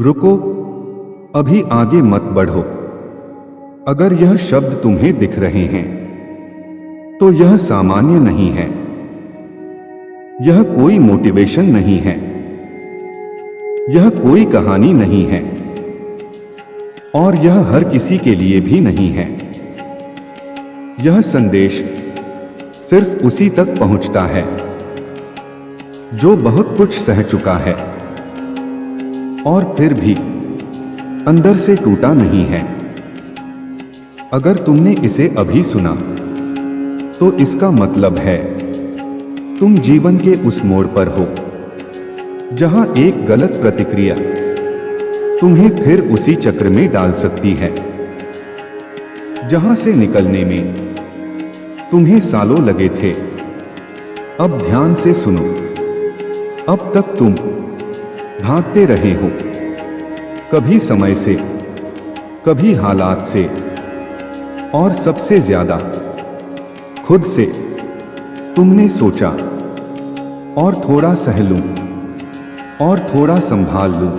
रुको, अभी आगे मत बढ़ो। अगर यह शब्द तुम्हें दिख रहे हैं तो यह सामान्य नहीं है। यह कोई मोटिवेशन नहीं है, यह कोई कहानी नहीं है, और यह हर किसी के लिए भी नहीं है। यह संदेश सिर्फ उसी तक पहुंचता है जो बहुत कुछ सह चुका है और फिर भी अंदर से टूटा नहीं है। अगर तुमने इसे अभी सुना तो इसका मतलब है तुम जीवन के उस मोड़ पर हो जहां एक गलत प्रतिक्रिया तुम्हें फिर उसी चक्र में डाल सकती है जहां से निकलने में तुम्हें सालों लगे थे। अब ध्यान से सुनो। अब तक तुम भागते रहे हो, कभी समय से, कभी हालात से, और सबसे ज्यादा खुद से। तुमने सोचा और थोड़ा सह लूं और थोड़ा संभाल लूं,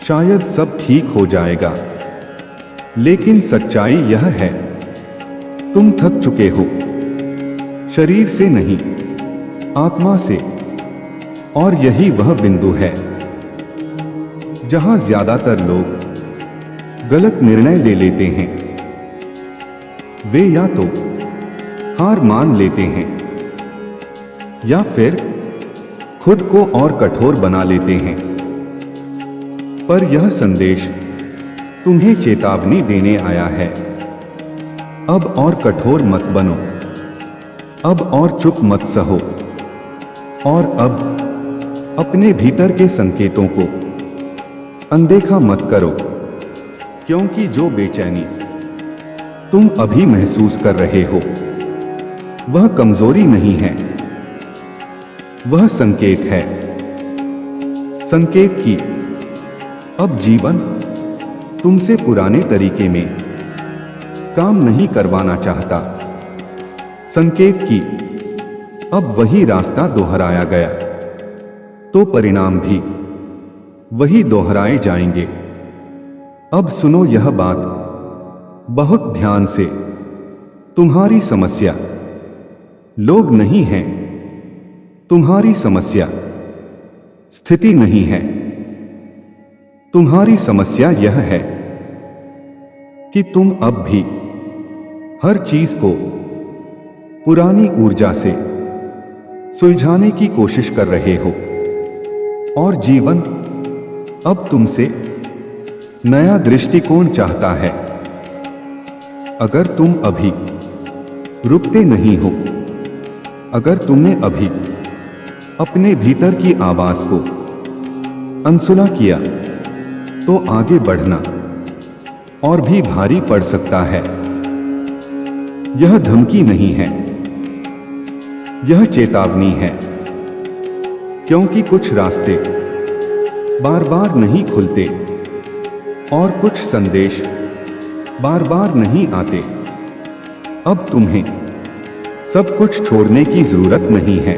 शायद सब ठीक हो जाएगा। लेकिन सच्चाई यह है, तुम थक चुके हो, शरीर से नहीं, आत्मा से। और यही वह बिंदु है जहां ज्यादातर लोग गलत निर्णय ले लेते हैं। वे या तो हार मान लेते हैं या फिर खुद को और कठोर बना लेते हैं। पर यह संदेश तुम्हें चेतावनी देने आया है, अब और कठोर मत बनो, अब और चुप मत सहो, और अब अपने भीतर के संकेतों को अनदेखा मत करो। क्योंकि जो बेचैनी तुम अभी महसूस कर रहे हो वह कमजोरी नहीं है, वह संकेत है। संकेत कि अब जीवन तुमसे पुराने तरीके में काम नहीं करवाना चाहता। संकेत कि अब वही रास्ता दोहराया गया तो परिणाम भी वही दोहराए जाएंगे। अब सुनो यह बात बहुत ध्यान से। तुम्हारी समस्या लोग नहीं हैं, तुम्हारी समस्या स्थिति नहीं है। तुम्हारी समस्या यह है कि तुम अब भी हर चीज को पुरानी ऊर्जा से सुलझाने की कोशिश कर रहे हो, और जीवन अब तुमसे नया दृष्टिकोण चाहता है। अगर तुम अभी रुकते नहीं हो, अगर तुमने अभी अपने भीतर की आवाज को अनसुना किया, तो आगे बढ़ना और भी भारी पड़ सकता है। यह धमकी नहीं है, यह चेतावनी है। क्योंकि कुछ रास्ते बार बार नहीं खुलते और कुछ संदेश बार बार नहीं आते। अब तुम्हें सब कुछ छोड़ने की जरूरत नहीं है,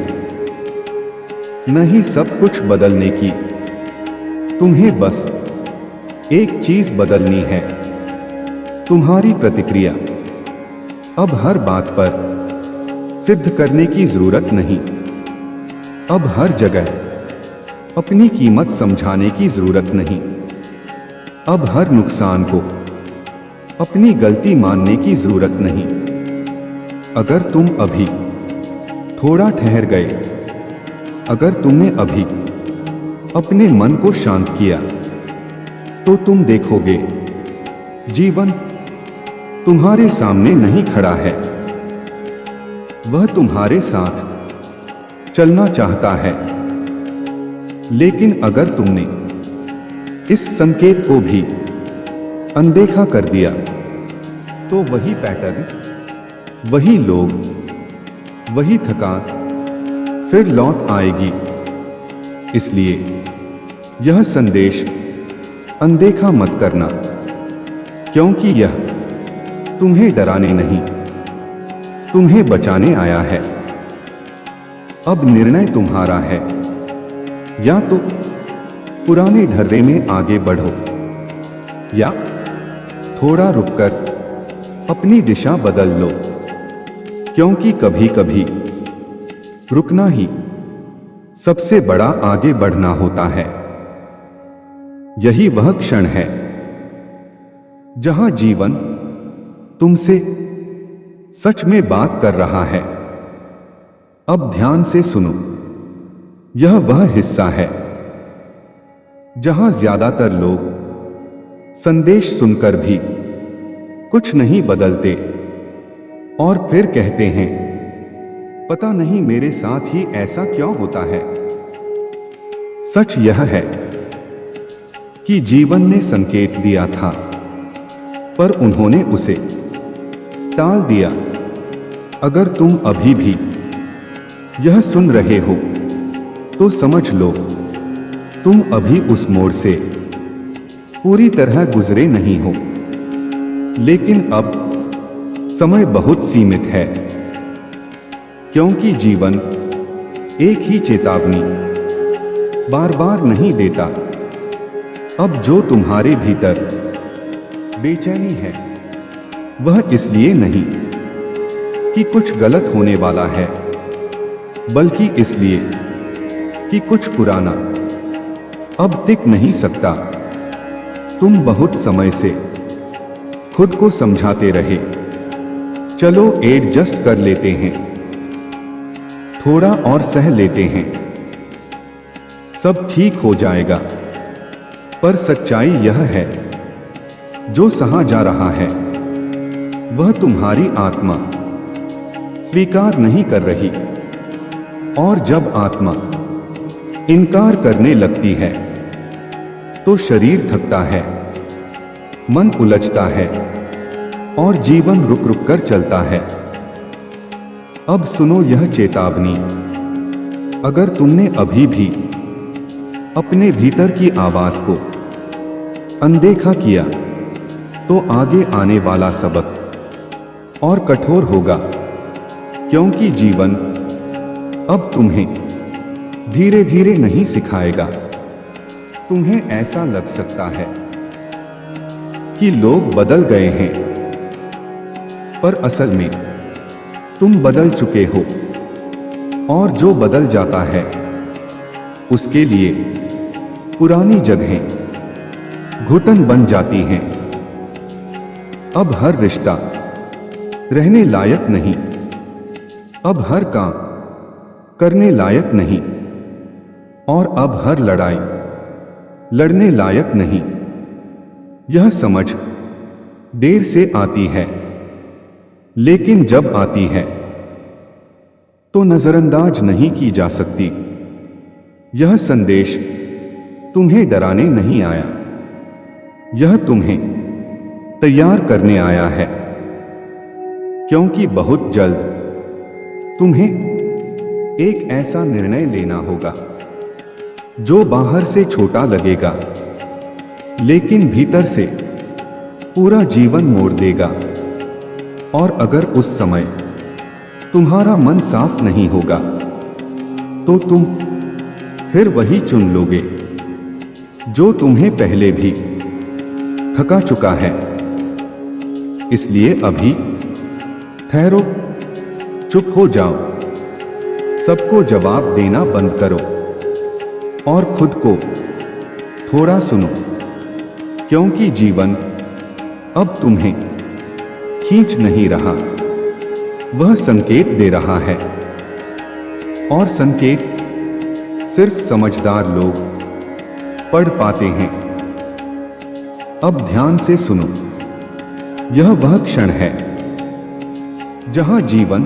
न ही सब कुछ बदलने की। तुम्हें बस एक चीज बदलनी है, तुम्हारी प्रतिक्रिया। अब हर बात पर सिद्ध करने की जरूरत नहीं। अब हर जगह अपनी कीमत समझाने की जरूरत नहीं। अब हर नुकसान को अपनी गलती मानने की जरूरत नहीं। अगर तुम अभी थोड़ा ठहर गए, अगर तुमने अभी अपने मन को शांत किया, तो तुम देखोगे जीवन तुम्हारे सामने नहीं खड़ा है, वह तुम्हारे साथ चलना चाहता है। लेकिन अगर तुमने इस संकेत को भी अनदेखा कर दिया, तो वही पैटर्न, वही लोग, वही थकान फिर लौट आएगी। इसलिए यह संदेश अनदेखा मत करना, क्योंकि यह तुम्हें डराने नहीं, तुम्हें बचाने आया है। अब निर्णय तुम्हारा है, या तो पुराने ढर्रे में आगे बढ़ो या थोड़ा रुककर अपनी दिशा बदल लो, क्योंकि कभी कभी रुकना ही सबसे बड़ा आगे बढ़ना होता है। यही वह क्षण है जहां जीवन तुमसे सच में बात कर रहा है। अब ध्यान से सुनो, यह वह हिस्सा है जहां ज्यादातर लोग संदेश सुनकर भी कुछ नहीं बदलते और फिर कहते हैं, पता नहीं मेरे साथ ही ऐसा क्यों होता है। सच यह है कि जीवन ने संकेत दिया था, पर उन्होंने उसे टाल दिया। अगर तुम अभी भी यह सुन रहे हो तो समझ लो, तुम अभी उस मोड़ से पूरी तरह गुजरे नहीं हो। लेकिन अब समय बहुत सीमित है, क्योंकि जीवन एक ही चेतावनी बार बार नहीं देता। अब जो तुम्हारे भीतर बेचैनी है, वह इसलिए नहीं कि कुछ गलत होने वाला है, बल्कि इसलिए कि कुछ पुराना अब टिक नहीं सकता। तुम बहुत समय से खुद को समझाते रहे, चलो एडजस्ट कर लेते हैं, थोड़ा और सह लेते हैं, सब ठीक हो जाएगा। पर सच्चाई यह है, जो सहा जा रहा है वह तुम्हारी आत्मा स्वीकार नहीं कर रही। और जब आत्मा इनकार करने लगती है तो शरीर थकता है, मन उलझता है और जीवन रुक रुक कर चलता है। अब सुनो यह चेतावनी, अगर तुमने अभी भी अपने भीतर की आवाज को अनदेखा किया तो आगे आने वाला सबक और कठोर होगा, क्योंकि जीवन अब तुम्हें धीरे धीरे नहीं सिखाएगा। तुम्हें ऐसा लग सकता है कि लोग बदल गए हैं, पर असल में तुम बदल चुके हो। और जो बदल जाता है उसके लिए पुरानी जगहें घुटन बन जाती हैं। अब हर रिश्ता रहने लायक नहीं, अब हर काम करने लायक नहीं, और अब हर लड़ाई लड़ने लायक नहीं। यह समझ देर से आती है, लेकिन जब आती है तो नजरअंदाज नहीं की जा सकती। यह संदेश तुम्हें डराने नहीं आया, यह तुम्हें तैयार करने आया है, क्योंकि बहुत जल्द तुम्हें एक ऐसा निर्णय लेना होगा जो बाहर से छोटा लगेगा, लेकिन भीतर से पूरा जीवन मोड़ देगा। और अगर उस समय तुम्हारा मन साफ नहीं होगा तो तुम फिर वही चुन लोगे जो तुम्हें पहले भी थका चुका है। इसलिए अभी ठहरो, चुप हो जाओ, सबको जवाब देना बंद करो और खुद को थोड़ा सुनो, क्योंकि जीवन अब तुम्हें खींच नहीं रहा, वह संकेत दे रहा है। और संकेत सिर्फ समझदार लोग पढ़ पाते हैं। अब ध्यान से सुनो, यह वह क्षण है जहां जीवन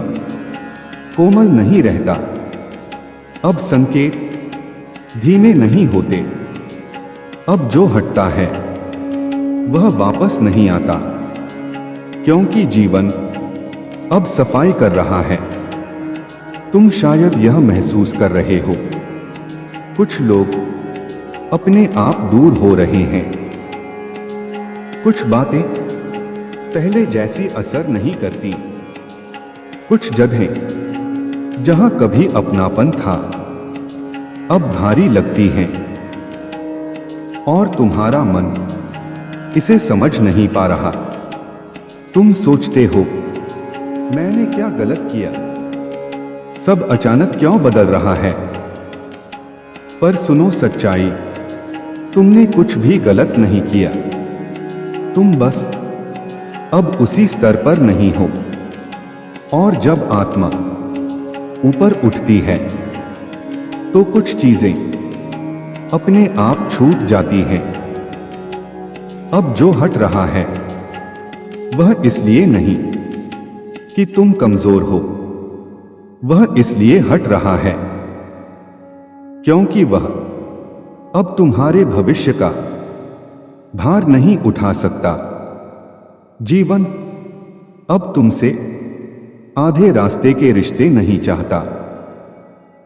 कोमल नहीं रहता। अब संकेत धीमे नहीं होते, अब जो हटता है वह वापस नहीं आता, क्योंकि जीवन अब सफाई कर रहा है। तुम शायद यह महसूस कर रहे हो, कुछ लोग अपने आप दूर हो रहे हैं, कुछ बातें पहले जैसी असर नहीं करती, कुछ जगहें जहां कभी अपनापन था अब भारी लगती हैं। और तुम्हारा मन इसे समझ नहीं पा रहा। तुम सोचते हो, मैंने क्या गलत किया, सब अचानक क्यों बदल रहा है। पर सुनो सच्चाई, तुमने कुछ भी गलत नहीं किया। तुम बस अब उसी स्तर पर नहीं हो। और जब आत्मा ऊपर उठती है तो कुछ चीजें अपने आप छूट जाती हैं। अब जो हट रहा है वह इसलिए नहीं कि तुम कमजोर हो, वह इसलिए हट रहा है क्योंकि वह अब तुम्हारे भविष्य का भार नहीं उठा सकता। जीवन अब तुमसे आधे रास्ते के रिश्ते नहीं चाहता,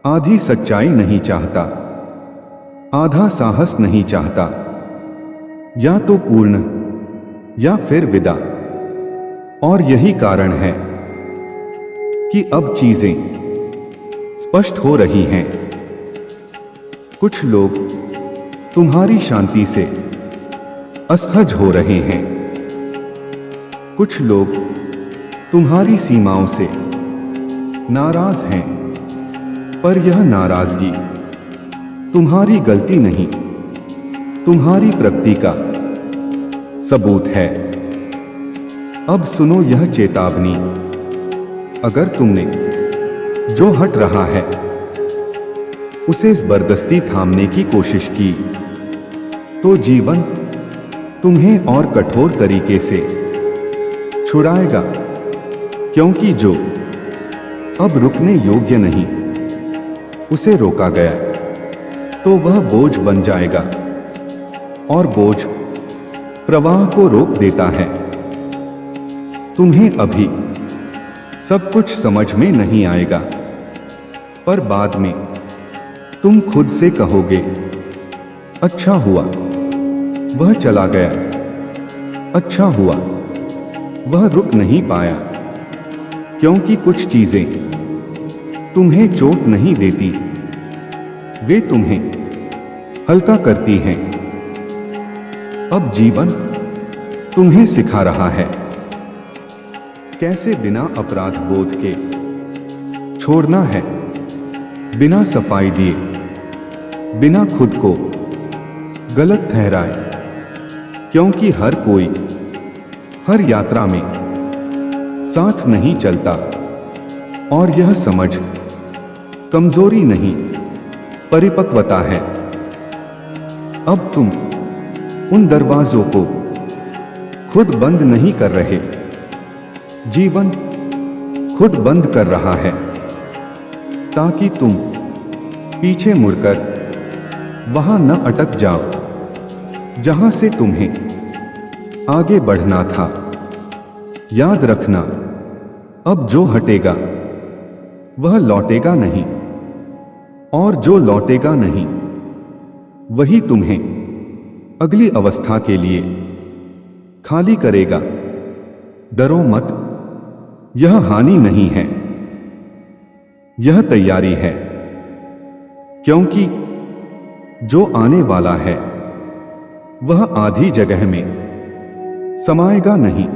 आधी सच्चाई नहीं चाहता, आधा साहस नहीं चाहता। या तो पूर्ण या फिर विदा। और यही कारण है कि अब चीजें स्पष्ट हो रही हैं। कुछ लोग तुम्हारी शांति से असहज हो रहे हैं। कुछ लोग तुम्हारी सीमाओं से नाराज हैं। पर यह नाराजगी तुम्हारी गलती नहीं, तुम्हारी प्रगति का सबूत है। अब सुनो यह चेतावनी, अगर तुमने जो हट रहा है उसे जबरदस्ती थामने की कोशिश की तो जीवन तुम्हें और कठोर तरीके से छुड़ाएगा। क्योंकि जो अब रुकने योग्य नहीं उसे रोका गया तो वह बोझ बन जाएगा। और बोझ प्रवाह को रोक देता है। तुम्हें अभी सब कुछ समझ में नहीं आएगा, पर बाद में तुम खुद से कहोगे, अच्छा हुआ वह चला गया, अच्छा हुआ वह रुक नहीं पाया। क्योंकि कुछ चीजें तुम्हें चोट नहीं देती, वे तुम्हें हल्का करती हैं। अब जीवन तुम्हें सिखा रहा है कैसे बिना अपराध बोध के छोड़ना है, बिना सफाई दिए, बिना खुद को गलत ठहराए। क्योंकि हर कोई हर यात्रा में साथ नहीं चलता। और यह समझ कमजोरी नहीं, परिपक्वता है। अब तुम उन दरवाजों को खुद बंद नहीं कर रहे, जीवन खुद बंद कर रहा है, ताकि तुम पीछे मुड़कर वहां न अटक जाओ जहां से तुम्हें आगे बढ़ना था। याद रखना, अब जो हटेगा वह लौटेगा नहीं, और जो लौटेगा नहीं वही तुम्हें अगली अवस्था के लिए खाली करेगा। डरो मत, यह हानि नहीं है, यह तैयारी है। क्योंकि जो आने वाला है वह आधी जगह में समाएगा नहीं।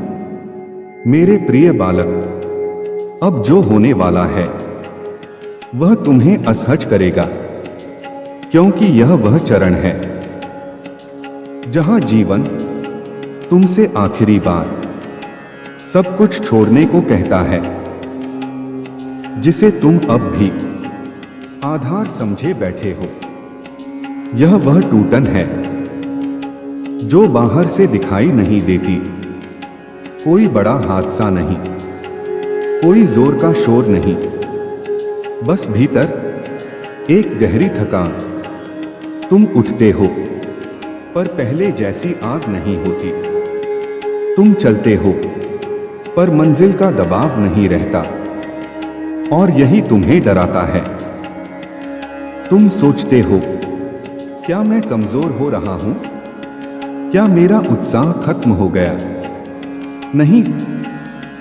मेरे प्रिय बालक, अब जो होने वाला है वह तुम्हें असहज करेगा। क्योंकि यह वह चरण है जहां जीवन तुमसे आखिरी बार सब कुछ छोड़ने को कहता है, जिसे तुम अब भी आधार समझे बैठे हो। यह वह टूटन है जो बाहर से दिखाई नहीं देती। कोई बड़ा हादसा नहीं, कोई जोर का शोर नहीं, बस भीतर एक गहरी थकान। तुम उठते हो पर पहले जैसी आग नहीं होती। तुम चलते हो पर मंजिल का दबाव नहीं रहता, और यही तुम्हें डराता है। तुम सोचते हो, क्या मैं कमजोर हो रहा हूं? क्या मेरा उत्साह खत्म हो गया? नहीं,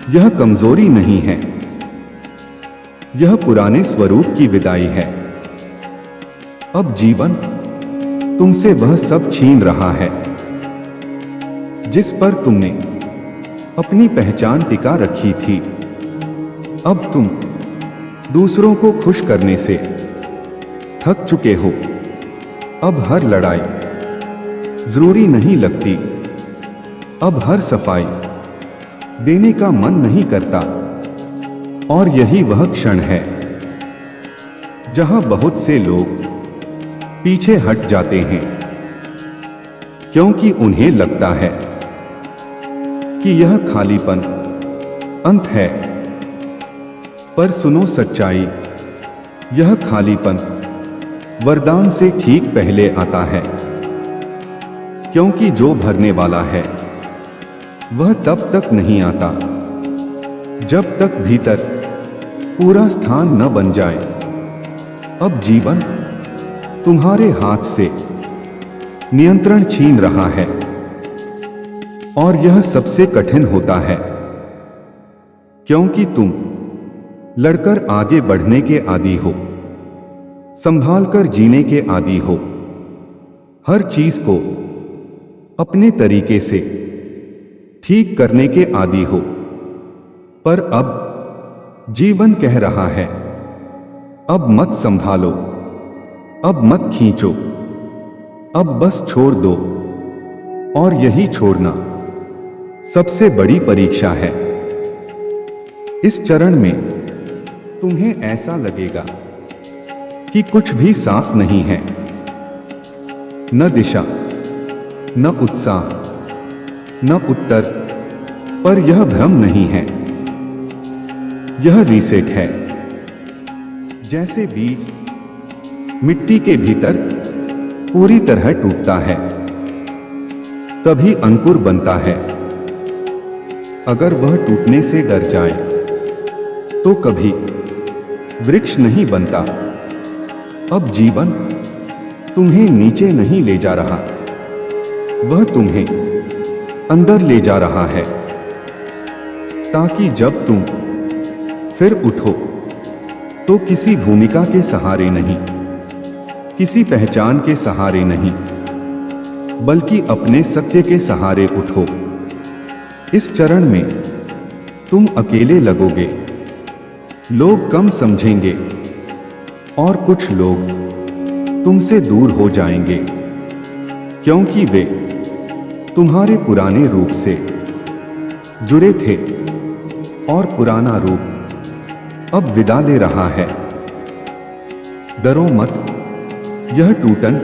यह कमजोरी नहीं है, यह पुराने स्वरूप की विदाई है। अब जीवन तुमसे वह सब छीन रहा है जिस पर तुमने अपनी पहचान टिका रखी थी। अब तुम दूसरों को खुश करने से थक चुके हो। अब हर लड़ाई जरूरी नहीं लगती। अब हर सफाई देने का मन नहीं करता। और यही वह क्षण है जहां बहुत से लोग पीछे हट जाते हैं, क्योंकि उन्हें लगता है कि यह खालीपन अंत है। पर सुनो सच्चाई, यह खालीपन वरदान से ठीक पहले आता है, क्योंकि जो भरने वाला है वह तब तक नहीं आता जब तक भीतर पूरा स्थान न बन जाए। अब जीवन तुम्हारे हाथ से नियंत्रण छीन रहा है, और यह सबसे कठिन होता है, क्योंकि तुम लड़कर आगे बढ़ने के आदी हो, संभालकर जीने के आदी हो, हर चीज को अपने तरीके से ठीक करने के आदी हो। पर अब जीवन कह रहा है, अब मत संभालो, अब मत खींचो, अब बस छोड़ दो। और यही छोड़ना सबसे बड़ी परीक्षा है। इस चरण में तुम्हें ऐसा लगेगा कि कुछ भी साफ नहीं है, न दिशा, न उत्साह, न उत्तर। पर यह भ्रम नहीं है, यह रीसेट है। जैसे बीज मिट्टी के भीतर पूरी तरह टूटता है, तभी अंकुर बनता है। अगर वह टूटने से डर जाए तो कभी वृक्ष नहीं बनता। अब जीवन तुम्हें नीचे नहीं ले जा रहा, वह तुम्हें अंदर ले जा रहा है, ताकि जब तुम फिर उठो तो किसी भूमिका के सहारे नहीं, किसी पहचान के सहारे नहीं, बल्कि अपने सत्य के सहारे उठो। इस चरण में तुम अकेले लगोगे, लोग कम समझेंगे, और कुछ लोग तुमसे दूर हो जाएंगे, क्योंकि वे तुम्हारे पुराने रूप से जुड़े थे, और पुराना रूप अब विदा ले रहा है। डरो मत, यह टूटन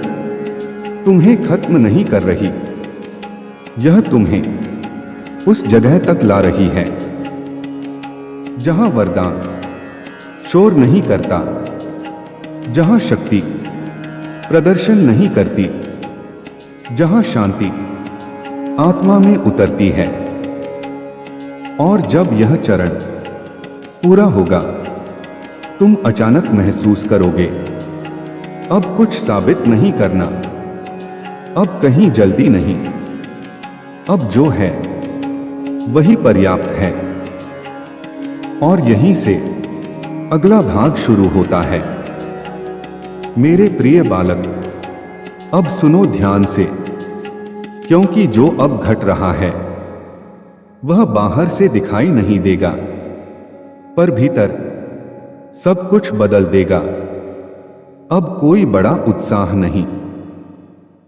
तुम्हें खत्म नहीं कर रही, यह तुम्हें उस जगह तक ला रही है जहां वरदान शोर नहीं करता, जहां शक्ति प्रदर्शन नहीं करती, जहां शांति आत्मा में उतरती है। और जब यह चरण पूरा होगा, तुम अचानक महसूस करोगे, अब कुछ साबित नहीं करना, अब कहीं जल्दी नहीं, अब जो है वही पर्याप्त है। और यहीं से अगला भाग शुरू होता है। मेरे प्रिय बालक, अब सुनो ध्यान से, क्योंकि जो अब घट रहा है वह बाहर से दिखाई नहीं देगा, पर भीतर सब कुछ बदल देगा। अब कोई बड़ा उत्साह नहीं,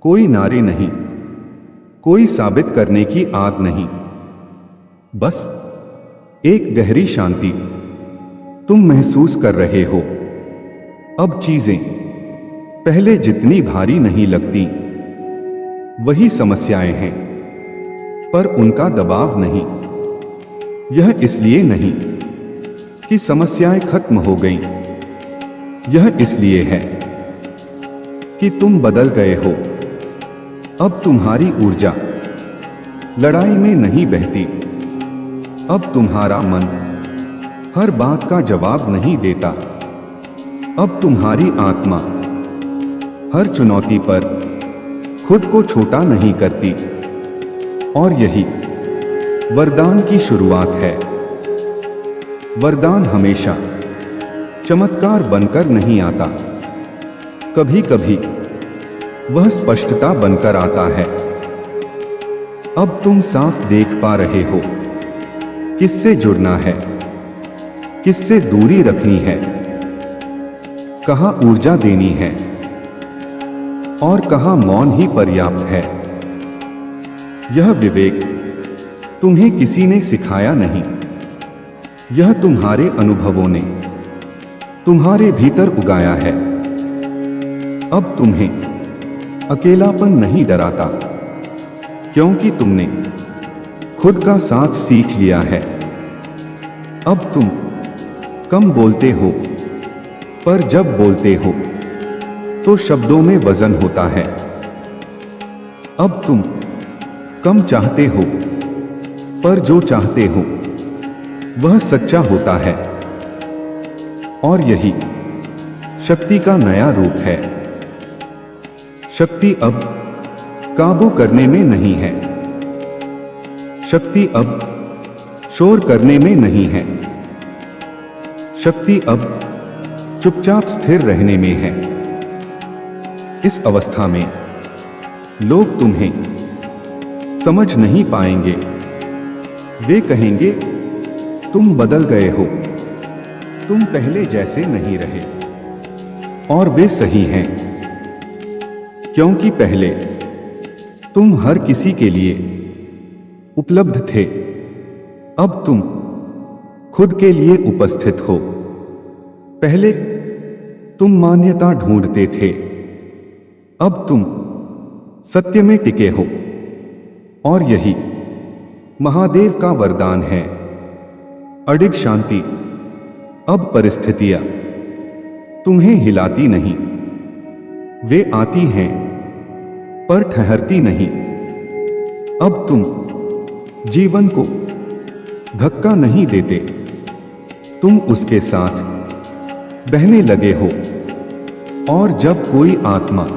कोई नारे नहीं, कोई साबित करने की आग नहीं, बस एक गहरी शांति। तुम महसूस कर रहे हो, अब चीजें पहले जितनी भारी नहीं लगती। वही समस्याएं हैं, पर उनका दबाव नहीं। यह इसलिए नहीं कि समस्याएं खत्म हो गईं, यह इसलिए है कि तुम बदल गए हो। अब तुम्हारी ऊर्जा लड़ाई में नहीं बहती, अब तुम्हारा मन हर बात का जवाब नहीं देता, अब तुम्हारी आत्मा हर चुनौती पर खुद को छोटा नहीं करती। और यही वरदान की शुरुआत है। वरदान हमेशा चमत्कार बनकर नहीं आता, कभी कभी वह स्पष्टता बनकर आता है। अब तुम साफ देख पा रहे हो किससे जुड़ना है, किससे दूरी रखनी है, कहां ऊर्जा देनी है और कहां मौन ही पर्याप्त है। यह विवेक तुम्हें किसी ने सिखाया नहीं, यह तुम्हारे अनुभवों ने तुम्हारे भीतर उगाया है। अब तुम्हें अकेलापन नहीं डराता, क्योंकि तुमने खुद का साथ सीख लिया है। अब तुम कम बोलते हो, पर जब बोलते हो तो शब्दों में वजन होता है। अब तुम कम चाहते हो, पर जो चाहते हो वह सच्चा होता है। और यही शक्ति का नया रूप है। शक्ति अब काबू करने में नहीं है, शक्ति अब शोर करने में नहीं है, शक्ति अब चुपचाप स्थिर रहने में है। इस अवस्था में लोग तुम्हें समझ नहीं पाएंगे। वे कहेंगे तुम बदल गए हो, तुम पहले जैसे नहीं रहे। और वे सही हैं, क्योंकि पहले तुम हर किसी के लिए उपलब्ध थे। अब तुम खुद के लिए उपस्थित हो। पहले तुम मान्यता ढूंढते थे, अब तुम सत्य में टिके हो। और यही महादेव का वरदान है, अडिग शांति। अब परिस्थितियां तुम्हें हिलाती नहीं, वे आती हैं पर ठहरती नहीं। अब तुम जीवन को धक्का नहीं देते, तुम उसके साथ बहने लगे हो। और जब कोई आत्मा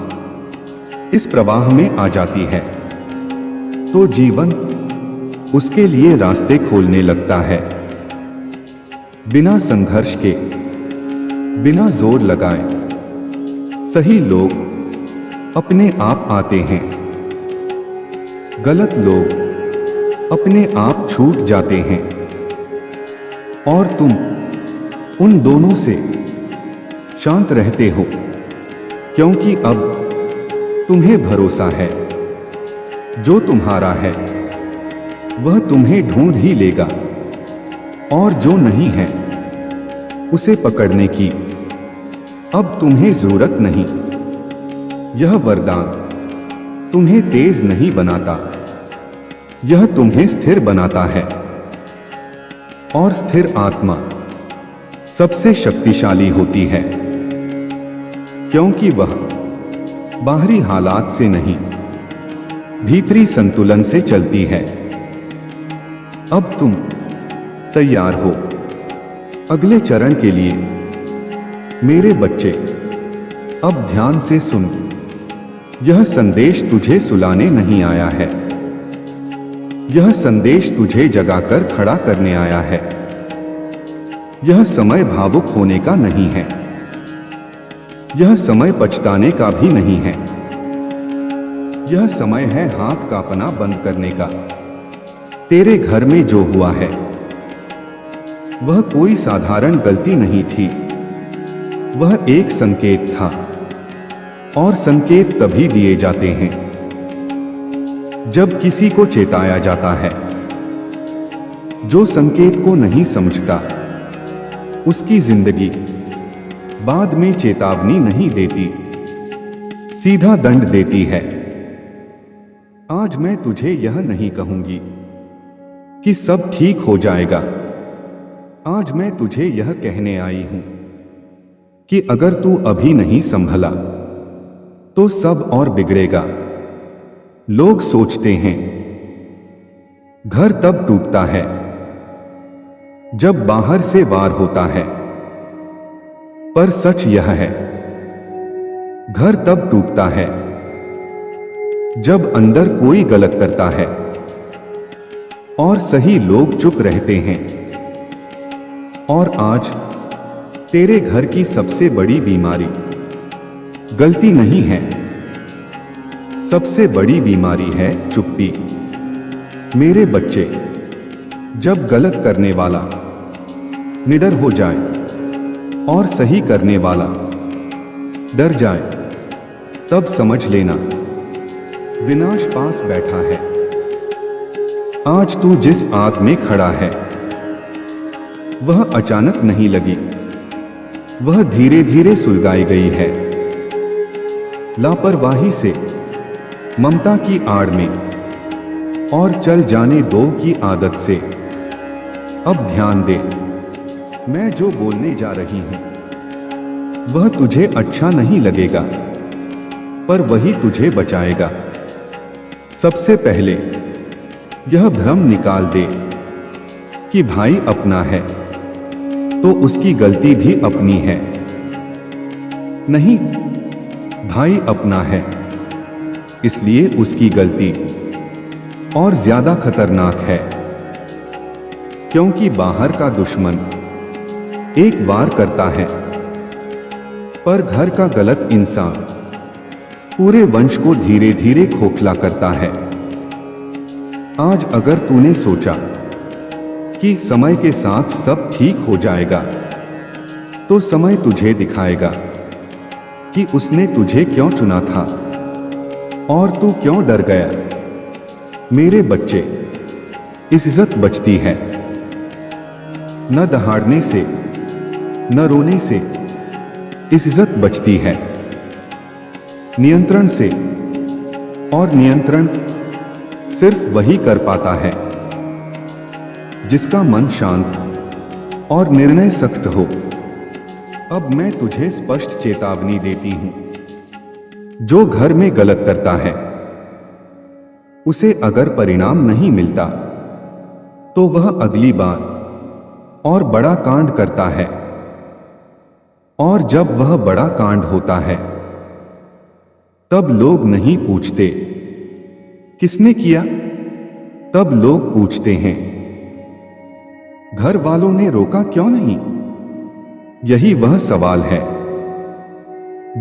इस प्रवाह में आ जाती है तो जीवन उसके लिए रास्ते खोलने लगता है। बिना संघर्ष के, बिना जोर लगाए सही लोग अपने आप आते हैं, गलत लोग अपने आप छूट जाते हैं। और तुम उन दोनों से शांत रहते हो, क्योंकि अब तुम्हें भरोसा है जो तुम्हारा है वह तुम्हें ढूंढ ही लेगा। और जो नहीं है उसे पकड़ने की अब तुम्हें जरूरत नहीं। यह वरदान तुम्हें तेज नहीं बनाता, यह तुम्हें स्थिर बनाता है। और स्थिर आत्मा सबसे शक्तिशाली होती है, क्योंकि वह बाहरी हालात से नहीं, भीतरी संतुलन से चलती है। अब तुम तैयार हो अगले चरण के लिए। मेरे बच्चे, अब ध्यान से सुन। यह संदेश तुझे सुलाने नहीं आया है, यह संदेश तुझे जगाकर खड़ा करने आया है। यह समय भावुक होने का नहीं है, यह समय पछताने का भी नहीं है। यह समय है हाथ कांपना बंद करने का। तेरे घर में जो हुआ है वह कोई साधारण गलती नहीं थी, वह एक संकेत था। और संकेत तभी दिए जाते हैं जब किसी को चेताया जाता है। जो संकेत को नहीं समझता उसकी जिंदगी बाद में चेतावनी नहीं देती, सीधा दंड देती है। आज मैं तुझे यह नहीं कहूंगी कि सब ठीक हो जाएगा। आज मैं तुझे यह कहने आई हूं कि अगर तू अभी नहीं संभला तो सब और बिगड़ेगा। लोग सोचते हैं घर तब टूटता है जब बाहर से वार होता है, पर सच यह है घर तब टूटता है जब अंदर कोई गलत करता है और सही लोग चुप रहते हैं। और आज तेरे घर की सबसे बड़ी बीमारी गलती नहीं है, सबसे बड़ी बीमारी है चुप्पी। मेरे बच्चे, जब गलत करने वाला निडर हो जाए और सही करने वाला डर जाए, तब समझ लेना विनाश पास बैठा है। आज तू जिस आग में खड़ा है, वह अचानक नहीं लगी, वह धीरे धीरे सुलगाई गई है। लापरवाही से, ममता की आड़ में और चल जाने दो की आदत से। अब ध्यान दे, मैं जो बोलने जा रही हूं वह तुझे अच्छा नहीं लगेगा, पर वही तुझे बचाएगा। सबसे पहले यह भ्रम निकाल दे कि भाई अपना है तो उसकी गलती भी अपनी है। नहीं, भाई अपना है इसलिए उसकी गलती और ज्यादा खतरनाक है, क्योंकि बाहर का दुश्मन एक वार करता है, पर घर का गलत इंसान पूरे वंश को धीरे धीरे खोखला करता है। आज अगर तूने सोचा कि समय के साथ सब ठीक हो जाएगा, तो समय तुझे दिखाएगा कि उसने तुझे क्यों चुना था और तू क्यों डर गया। मेरे बच्चे, इज्जत बचती है न दहाड़ने से, न रोने से। इज्जत बचती है नियंत्रण से, और नियंत्रण सिर्फ वही कर पाता है जिसका मन शांत और निर्णय सख्त हो। अब मैं तुझे स्पष्ट चेतावनी देती हूं, जो घर में गलत करता है उसे अगर परिणाम नहीं मिलता तो वह अगली बार और बड़ा कांड करता है, और जब वह बड़ा कांड होता है तब लोग नहीं पूछते किसने किया, तब लोग पूछते हैं घर वालों ने रोका क्यों नहीं। यही वह सवाल है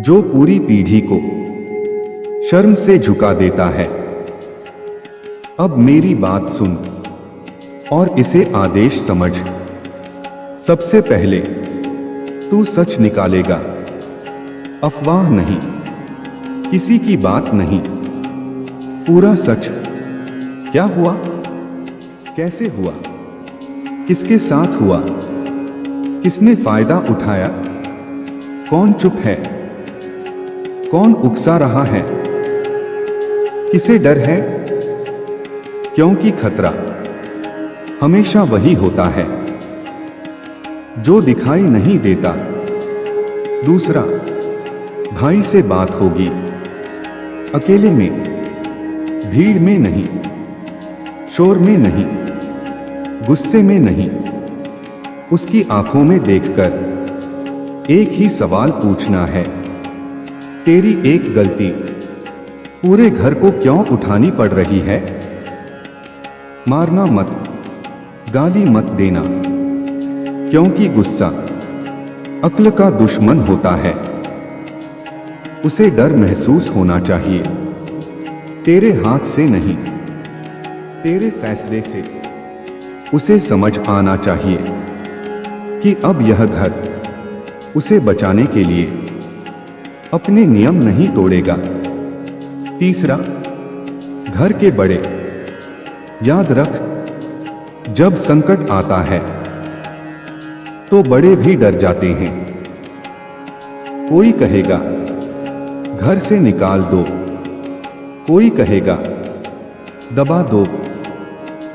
जो पूरी पीढ़ी को शर्म से झुका देता है। अब मेरी बात सुन और इसे आदेश समझ। सबसे पहले तू सच निकालेगा, अफवाह नहीं, किसी की बात नहीं, पूरा सच। क्या हुआ, कैसे हुआ, किसके साथ हुआ, किसने फायदा उठाया, कौन चुप है, कौन उकसा रहा है, किसे डर है। क्योंकि खतरा हमेशा वही होता है जो दिखाई नहीं देता। दूसरा, भाई से बात होगी, अकेले में, भीड़ में नहीं, शोर में नहीं, गुस्से में नहीं, उसकी आंखों में देखकर एक ही सवाल पूछना है, तेरी एक गलती पूरे घर को क्यों उठानी पड़ रही है। मारना मत, गाली मत देना, क्योंकि गुस्सा अक्ल का दुश्मन होता है। उसे डर महसूस होना चाहिए, तेरे हाथ से नहीं, तेरे फैसले से। उसे समझ आना चाहिए कि अब यह घर उसे बचाने के लिए अपने नियम नहीं तोड़ेगा। तीसरा, घर के बड़े, याद रख, जब संकट आता है तो बड़े भी डर जाते हैं। कोई कहेगा घर से निकाल दो, कोई कहेगा दबा दो,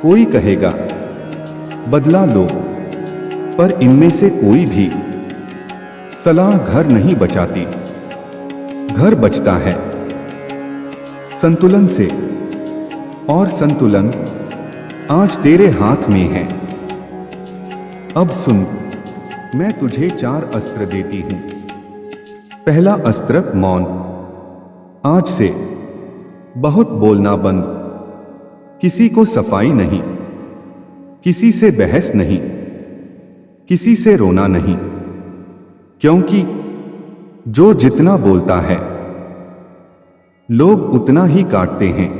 कोई कहेगा बदला लो, पर इनमें से कोई भी सलाह घर नहीं बचाती। घर बचता है संतुलन से, और संतुलन आज तेरे हाथ में है। अब सुन, मैं तुझे 4 अस्त्र देती हूं। पहला अस्त्र मौन। आज से बहुत बोलना बंद, किसी को सफाई नहीं, किसी से बहस नहीं, किसी से रोना नहीं, क्योंकि जो जितना बोलता है लोग उतना ही काटते हैं।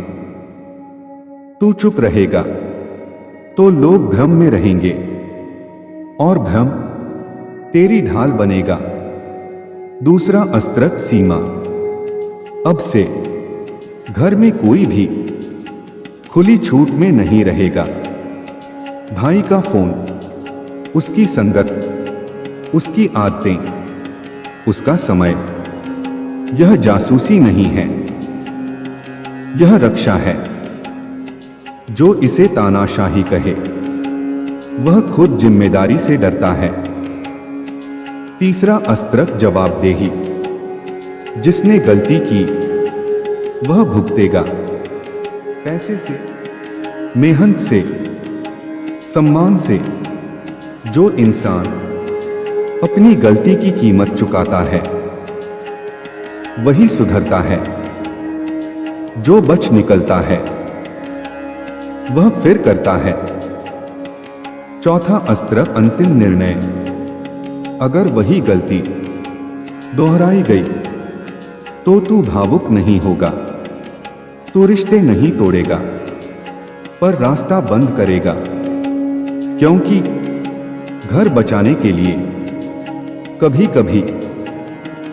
तू चुप रहेगा तो लोग भ्रम में रहेंगे और भ्रम तेरी ढाल बनेगा। दूसरा अस्त्र, सीमा। अब से घर में कोई भी खुली छूट में नहीं रहेगा। भाई का फोन, उसकी संगत, उसकी आदतें, उसका समय, यह जासूसी नहीं है, यह रक्षा है। जो इसे तानाशाही कहे वह खुद जिम्मेदारी से डरता है। तीसरा अस्त्र, जवाबदेही। जिसने गलती की वह भुगतेगा, पैसे से, मेहनत से, सम्मान से। जो इंसान अपनी गलती की कीमत चुकाता है वही सुधरता है। जो बच निकलता है वह फिर करता है। चौथा अस्त्र, अंतिम निर्णय। अगर वही गलती दोहराई गई तो तू भावुक नहीं होगा, तू रिश्ते नहीं तोड़ेगा पर रास्ता बंद करेगा। क्योंकि घर बचाने के लिए कभी कभी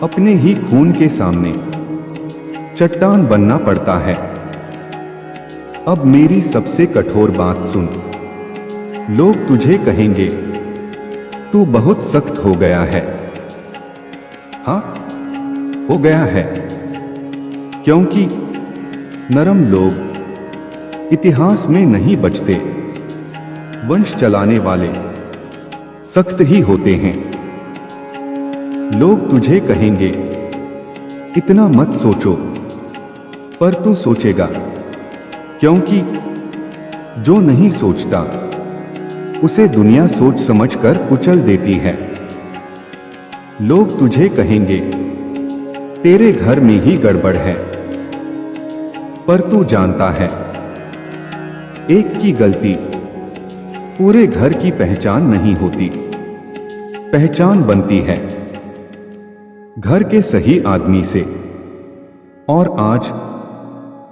अपने ही खून के सामने चट्टान बनना पड़ता है। अब मेरी सबसे कठोर बात सुन। लोग तुझे कहेंगे तू बहुत सख्त हो गया है। हाँ, हो गया है, क्योंकि नरम लोग इतिहास में नहीं बचते। वंश चलाने वाले सख्त ही होते हैं। लोग तुझे कहेंगे इतना मत सोचो, पर तू सोचेगा, क्योंकि जो नहीं सोचता उसे दुनिया सोच समझकर कुचल देती है। लोग तुझे कहेंगे तेरे घर में ही गड़बड़ है, पर तू जानता है एक की गलती पूरे घर की पहचान नहीं होती। पहचान बनती है घर के सही आदमी से, और आज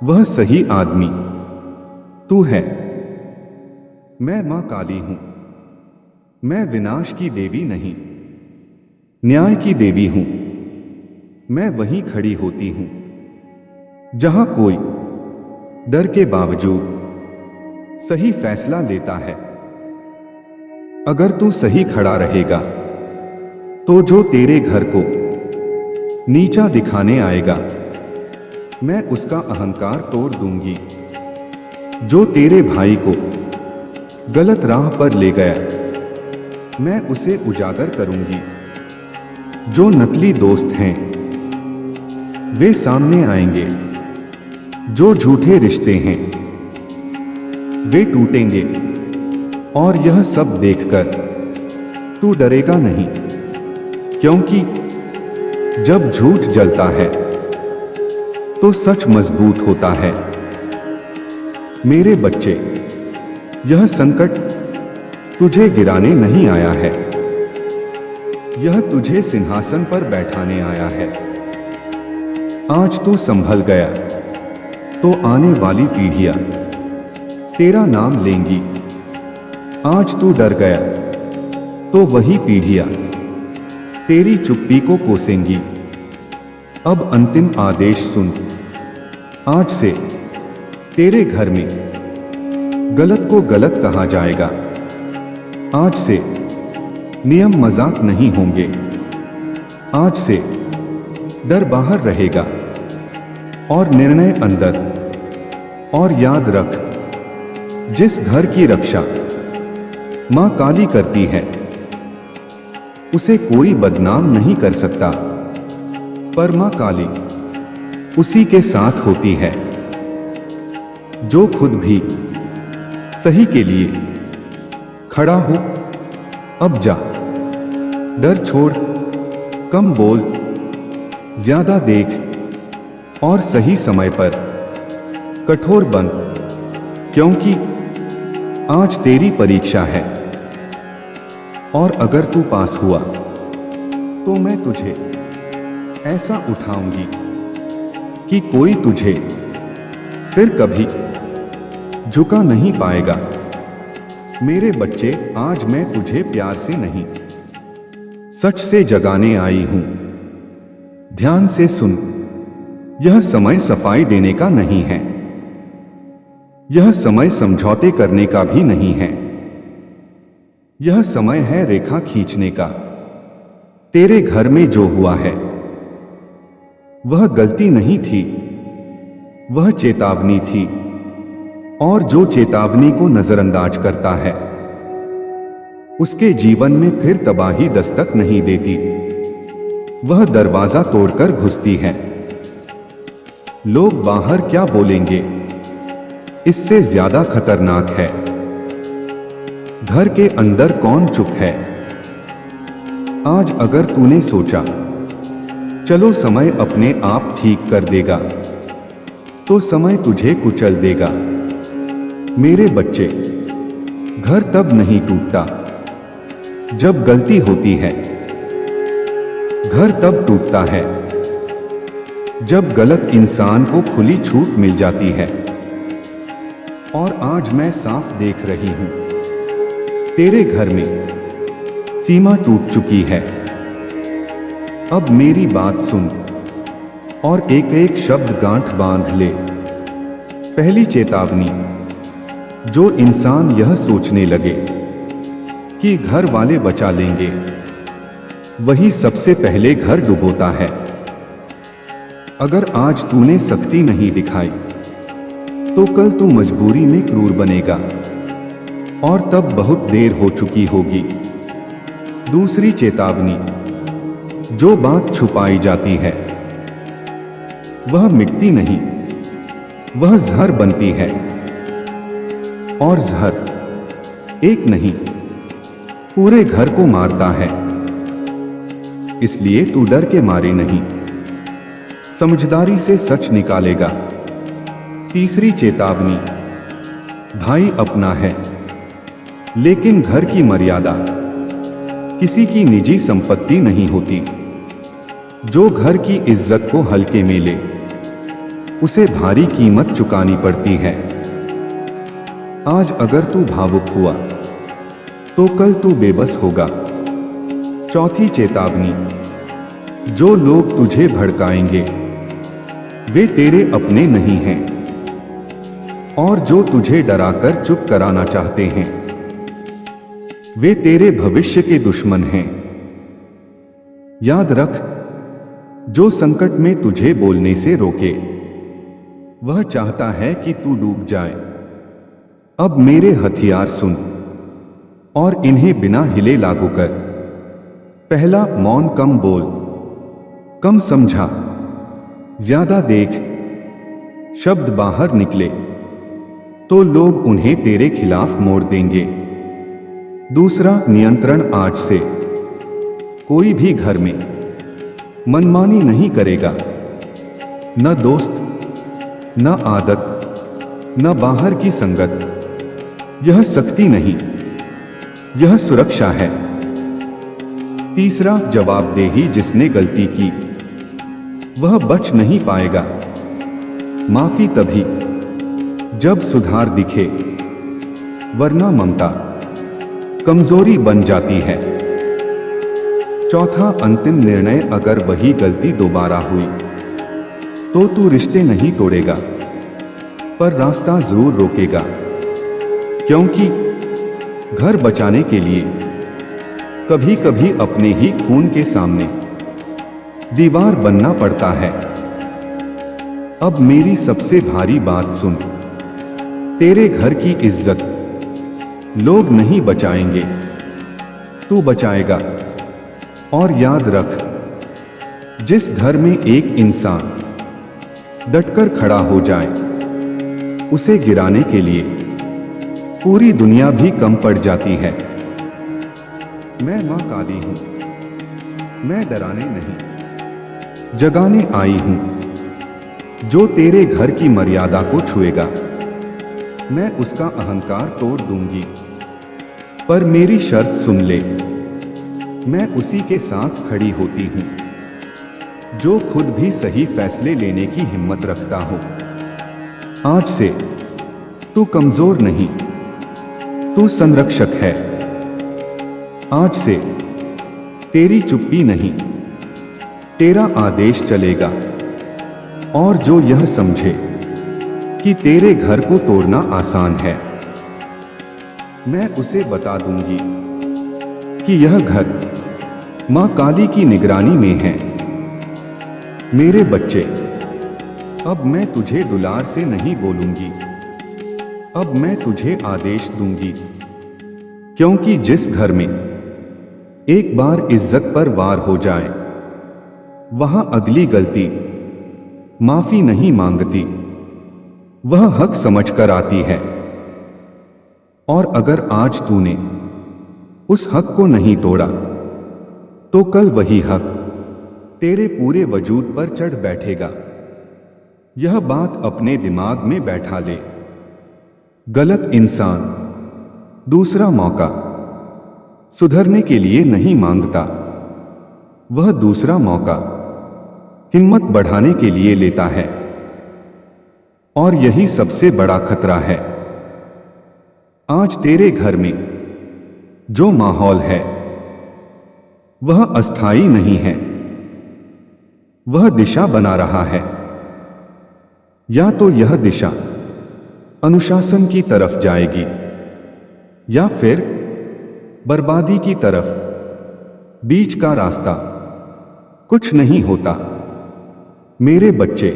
वह सही आदमी तू है। मैं मां काली हूं। मैं विनाश की देवी नहीं, न्याय की देवी हूं। मैं वहीं खड़ी होती हूं जहां कोई डर के बावजूद सही फैसला लेता है। अगर तू सही खड़ा रहेगा तो जो तेरे घर को नीचा दिखाने आएगा मैं उसका अहंकार तोड़ दूंगी। जो तेरे भाई को गलत राह पर ले गया मैं उसे उजागर करूंगी। जो नकली दोस्त हैं वे सामने आएंगे। जो झूठे रिश्ते हैं वे टूटेंगे। और यह सब देखकर तू डरेगा नहीं, क्योंकि जब झूठ जलता है तो सच मजबूत होता है। मेरे बच्चे, यह संकट तुझे गिराने नहीं आया है, यह तुझे सिंहासन पर बैठाने आया है। आज तू संभल गया तो आने वाली पीढ़ियां तेरा नाम लेंगी। आज तू डर गया तो वही पीढ़ियां तेरी चुप्पी को कोसेंगी। अब अंतिम आदेश सुन। आज से तेरे घर में गलत को गलत कहा जाएगा। आज से नियम मजाक नहीं होंगे। आज से डर बाहर रहेगा और निर्णय अंदर। और याद रख, जिस घर की रक्षा मां काली करती है उसे कोई बदनाम नहीं कर सकता, पर मां काली उसी के साथ होती है। जो खुद भी सही के लिए खड़ा हो, अब जा। डर छोड़, कम बोल, ज्यादा देख और सही समय पर कठोर बन, क्योंकि आज तेरी परीक्षा है। और अगर तू पास हुआ तो मैं तुझे ऐसा उठाऊंगी कि कोई तुझे फिर कभी झुका नहीं पाएगा। मेरे बच्चे, आज मैं तुझे प्यार से नहीं, सच से जगाने आई हूं। ध्यान से सुन, यह समय सफाई देने का नहीं है, यह समय समझौते करने का भी नहीं है। यह समय है रेखा खींचने का। तेरे घर में जो हुआ है वह गलती नहीं थी, वह चेतावनी थी। और जो चेतावनी को नजरअंदाज करता है उसके जीवन में फिर तबाही दस्तक नहीं देती, वह दरवाजा तोड़कर घुसती है। लोग बाहर क्या बोलेंगे, इससे ज्यादा खतरनाक है घर के अंदर कौन चुप है। आज अगर तूने सोचा चलो समय अपने आप ठीक कर देगा, तो समय तुझे कुचल देगा। मेरे बच्चे, घर तब नहीं टूटता जब गलती होती है, घर तब टूटता है जब गलत इंसान को खुली छूट मिल जाती है। और आज मैं साफ देख रही हूं, तेरे घर में सीमा टूट चुकी है। अब मेरी बात सुन और एक एक शब्द गांठ बांध ले। पहली चेतावनी, जो इंसान यह सोचने लगे कि घर वाले बचा लेंगे, वही सबसे पहले घर डुबोता है। अगर आज तूने सख्ती नहीं दिखाई तो कल तू मजबूरी में क्रूर बनेगा, और तब बहुत देर हो चुकी होगी। दूसरी चेतावनी, जो बात छुपाई जाती है वह मिटती नहीं, वह जहर बनती है। और जहर एक नहीं, पूरे घर को मारता है। इसलिए तू डर के मारे नहीं, समझदारी से सच निकालेगा। तीसरी चेतावनी, भाई अपना है, लेकिन घर की मर्यादा किसी की निजी संपत्ति नहीं होती। जो घर की इज्जत को हल्के में ले, उसे भारी कीमत चुकानी पड़ती है। आज अगर तू भावुक हुआ तो कल तू बेबस होगा। चौथी चेतावनी, जो लोग तुझे भड़काएंगे वे तेरे अपने नहीं हैं, और जो तुझे डराकर चुप कराना चाहते हैं वे तेरे भविष्य के दुश्मन हैं। याद रख, जो संकट में तुझे बोलने से रोके वह चाहता है कि तू डूब जाए। अब मेरे हथियार सुन और इन्हें बिना हिले लागू कर। पहला, मौन कम बोल, कम समझा, ज्यादा देख। शब्द बाहर निकले तो लोग उन्हें तेरे खिलाफ मोड़ देंगे। दूसरा, नियंत्रण। आज से कोई भी घर में मनमानी नहीं करेगा, न दोस्त, न आदत, न बाहर की संगत। यह सख्ती नहीं, यह सुरक्षा है। तीसरा, जवाबदेही। जिसने गलती की वह बच नहीं पाएगा। माफी तभी जब सुधार दिखे, वरना ममता कमजोरी बन जाती है। चौथा, अंतिम निर्णय। अगर वही गलती दोबारा हुई तो तू रिश्ते नहीं तोड़ेगा, पर रास्ता जरूर रोकेगा। क्योंकि घर बचाने के लिए कभी कभी अपने ही खून के सामने दीवार बनना पड़ता है। अब मेरी सबसे भारी बात सुन, तेरे घर की इज्जत लोग नहीं बचाएंगे, तू बचाएगा। और याद रख, जिस घर में एक इंसान डटकर खड़ा हो जाए, उसे गिराने के लिए पूरी दुनिया भी कम पड़ जाती है। मैं मां काली हूं, मैं डराने नहीं, जगाने आई हूं। जो तेरे घर की मर्यादा को छुएगा, मैं उसका अहंकार तोड़ दूंगी। पर मेरी शर्त सुन ले, मैं उसी के साथ खड़ी होती हूं। जो खुद भी सही फैसले लेने की हिम्मत रखता हो। आज से तू कमजोर नहीं, तू संरक्षक है। आज से तेरी चुप्पी नहीं, तेरा आदेश चलेगा। और जो यह समझे कि तेरे घर को तोड़ना आसान है, मैं उसे बता दूंगी कि यह घर मां काली की निगरानी में है। मेरे बच्चे, अब मैं तुझे दुलार से नहीं बोलूंगी, अब मैं तुझे आदेश दूंगी। क्योंकि जिस घर में एक बार इज्जत पर वार हो जाए, वहां अगली गलती माफी नहीं मांगती, वह हक समझकर आती है। और अगर आज तूने उस हक को नहीं तोड़ा, तो कल वही हक तेरे पूरे वजूद पर चढ़ बैठेगा। यह बात अपने दिमाग में बैठा ले। गलत इंसान दूसरा मौका सुधरने के लिए नहीं मांगता, वह दूसरा मौका हिम्मत बढ़ाने के लिए लेता है। और यही सबसे बड़ा खतरा है। आज तेरे घर में जो माहौल है, वह अस्थाई नहीं है, वह दिशा बना रहा है। या तो यह दिशा अनुशासन की तरफ जाएगी, या फिर बर्बादी की तरफ। बीच का रास्ता कुछ नहीं होता। मेरे बच्चे,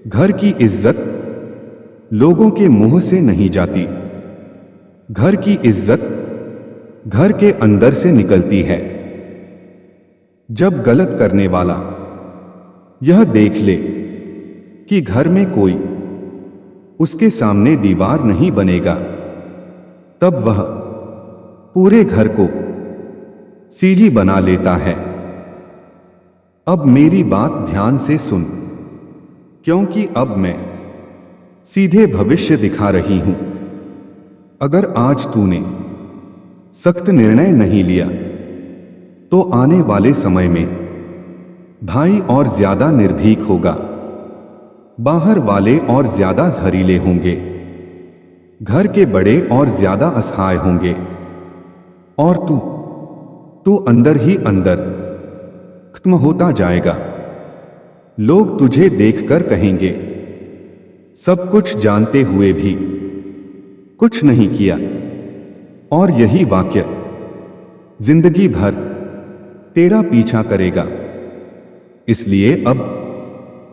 घर की इज्जत लोगों के मुंह से नहीं जाती, घर की इज्जत घर के अंदर से निकलती है। जब गलत करने वाला यह देख ले कि घर में कोई उसके सामने दीवार नहीं बनेगा, तब वह पूरे घर को सीढ़ी बना लेता है। अब मेरी बात ध्यान से सुन, क्योंकि अब मैं सीधे भविष्य दिखा रही हूं। अगर आज तूने सख्त निर्णय नहीं लिया, तो आने वाले समय में भाई और ज्यादा निर्भीक होगा, बाहर वाले और ज्यादा जहरीले होंगे, घर के बड़े और ज्यादा असहाय होंगे, और तू अंदर ही अंदर खत्म होता जाएगा। लोग तुझे देखकर कहेंगे, सब कुछ जानते हुए भी कुछ नहीं किया। और यही वाक्य जिंदगी भर तेरा पीछा करेगा। इसलिए अब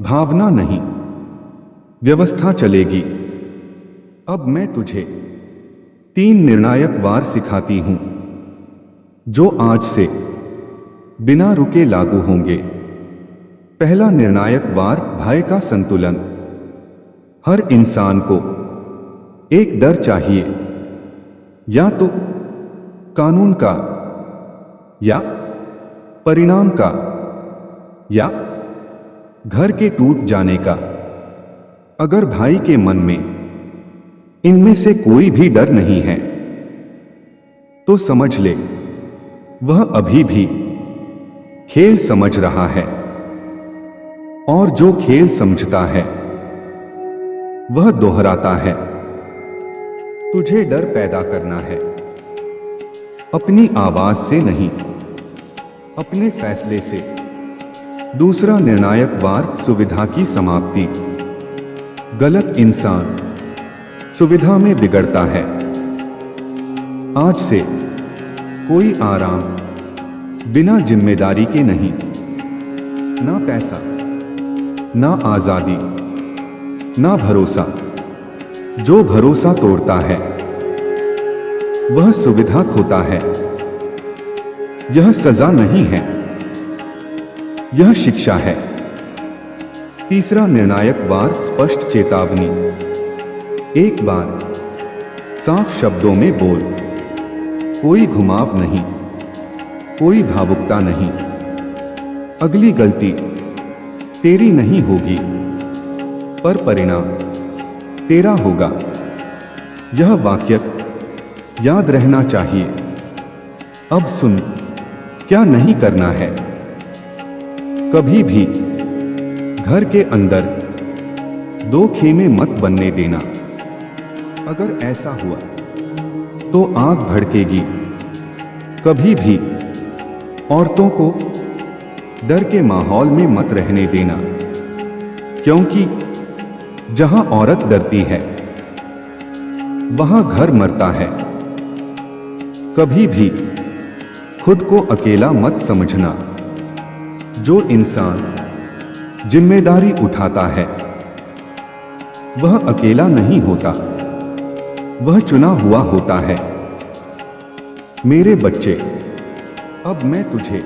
भावना नहीं, व्यवस्था चलेगी। अब मैं तुझे 3 निर्णायक वार सिखाती हूं, जो आज से बिना रुके लागू होंगे। पहला निर्णायक वार, भय का संतुलन। हर इंसान को एक डर चाहिए, या तो कानून का, या परिणाम का, या घर के टूट जाने का। अगर भाई के मन में इनमें से कोई भी डर नहीं है, तो समझ ले वह अभी भी खेल समझ रहा है। और जो खेल समझता है, वह दोहराता है। तुझे डर पैदा करना है, अपनी आवाज से नहीं, अपने फैसले से। दूसरा निर्णायक वार, सुविधा की समाप्ति। गलत इंसान सुविधा में बिगड़ता है। आज से कोई आराम बिना जिम्मेदारी के नहीं, ना पैसा, ना आजादी, ना भरोसा। जो भरोसा तोड़ता है, वह सुविधा खोता है। यह सजा नहीं है, यह शिक्षा है। तीसरा निर्णायक वार, स्पष्ट चेतावनी। एक बार साफ शब्दों में बोल, कोई घुमाव नहीं, कोई भावुकता नहीं। अगली गलती तेरी नहीं होगी, पर परिणाम तेरा होगा। यह वाक्य याद रहना चाहिए। अब सुन, क्या नहीं करना है। कभी भी घर के अंदर दो खेमे मत बनने देना। अगर ऐसा हुआ तो आग भड़केगी। कभी भी औरतों को डर के माहौल में मत रहने देना, क्योंकि जहां औरत डरती है वहां घर मरता है। कभी भी खुद को अकेला मत समझना। जो इंसान जिम्मेदारी उठाता है वह अकेला नहीं होता, वह चुना हुआ होता है। मेरे बच्चे, अब मैं तुझे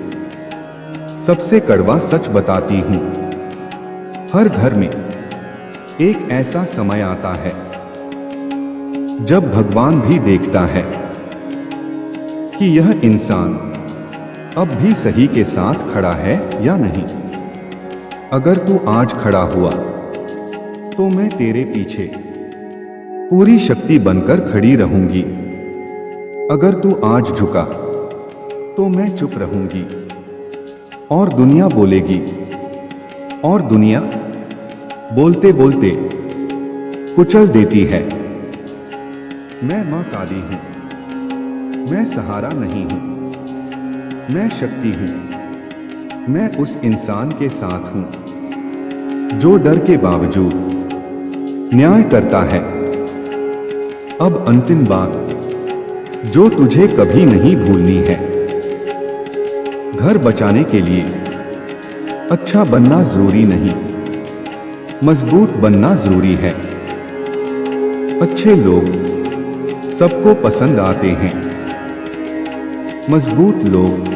सबसे कड़वा सच बताती हूं। हर घर में एक ऐसा समय आता है जब भगवान भी देखता है कि यह इंसान अब भी सही के साथ खड़ा है या नहीं। अगर तू आज खड़ा हुआ तो मैं तेरे पीछे पूरी शक्ति बनकर खड़ी रहूंगी। अगर तू आज झुका तो मैं चुप रहूंगी और दुनिया बोलेगी, और दुनिया बोलते बोलते कुचल देती है। मैं मां काली हूं, मैं सहारा नहीं हूं, मैं शक्ति हूं। मैं उस इंसान के साथ हूं जो डर के बावजूद न्याय करता है। अब अंतिम बात जो तुझे कभी नहीं भूलनी है, घर बचाने के लिए अच्छा बनना जरूरी नहीं, मजबूत बनना जरूरी है। अच्छे लोग सबको पसंद आते हैं, मजबूत लोग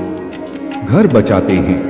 घर बचाते हैं।